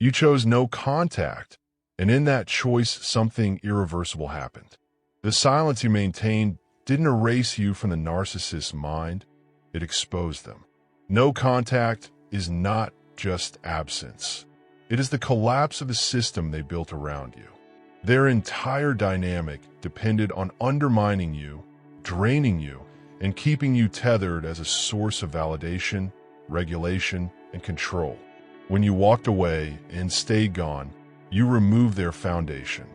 You chose no contact, and in that choice, something irreversible happened. The silence you maintained didn't erase you from the narcissist's mind, it exposed them. No contact is not just absence. It is the collapse of the system they built around you. Their entire dynamic depended on undermining you, draining you, and keeping you tethered as a source of validation, regulation, and control. When you walked away and stayed gone, you removed their foundation.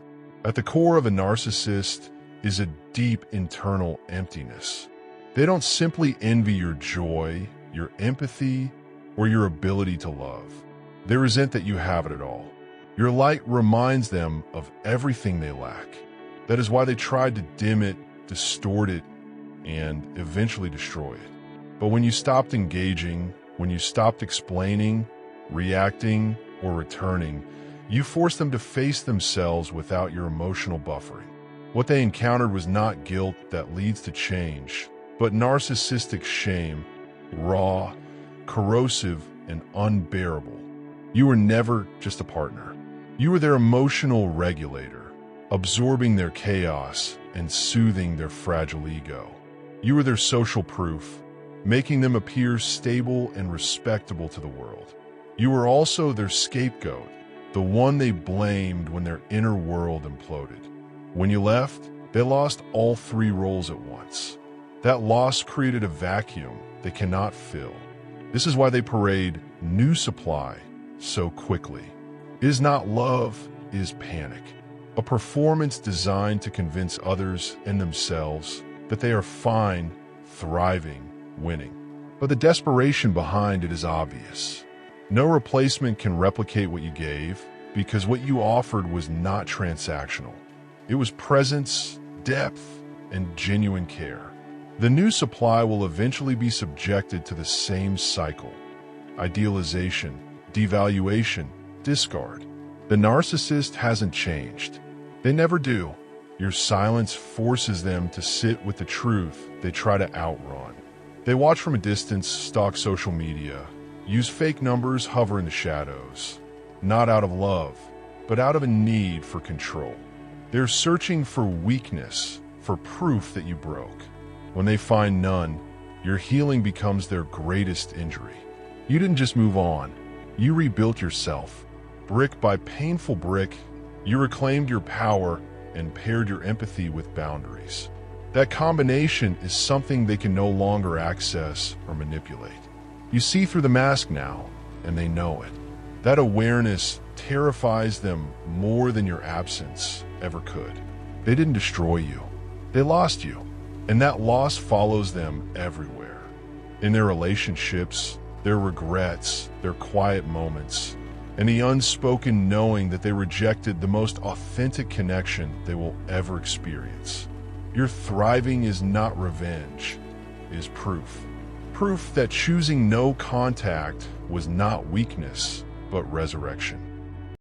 At the core of a narcissist is a deep internal emptiness. They don't simply envy your joy, your empathy, or your ability to love. They resent that you have it at all. Your light reminds them of everything they lack. That is why they tried to dim it, distort it, and eventually destroy it. But when you stopped engaging, when you stopped explaining, reacting, or returning, you forced them to face themselves without your emotional buffering. What they encountered was not guilt that leads to change, but narcissistic shame, raw, corrosive, and unbearable. You were never just a partner. You were their emotional regulator, absorbing their chaos and soothing their fragile ego. You were their social proof, making them appear stable and respectable to the world. You were also their scapegoat, the one they blamed when their inner world imploded. When you left, they lost all three roles at once. That loss created a vacuum they cannot fill. This is why they parade new supply so quickly. It is not love, it is panic. A performance designed to convince others and themselves that they are fine, thriving, winning. But the desperation behind it is obvious. No replacement can replicate what you gave because what you offered was not transactional. It was presence, depth, and genuine care. The new supply will eventually be subjected to the same cycle: idealization, devaluation, discard. The narcissist hasn't changed. They never do. Your silence forces them to sit with the truth they try to outrun. They watch from a distance, stalk social media, use fake numbers, hover in the shadows, not out of love, but out of a need for control. They're searching for weakness, for proof that you broke. When they find none, your healing becomes their greatest injury. You didn't just move on, you rebuilt yourself. Brick by painful brick, you reclaimed your power and paired your empathy with boundaries. That combination is something they can no longer access or manipulate. You see through the mask now, and they know it. That awareness terrifies them more than your absence ever could. They didn't destroy you. They lost you. And that loss follows them everywhere. In their relationships, their regrets, their quiet moments, and the unspoken knowing that they rejected the most authentic connection they will ever experience. Your thriving is not revenge, it is proof. Proof that choosing no contact was not weakness, but resurrection.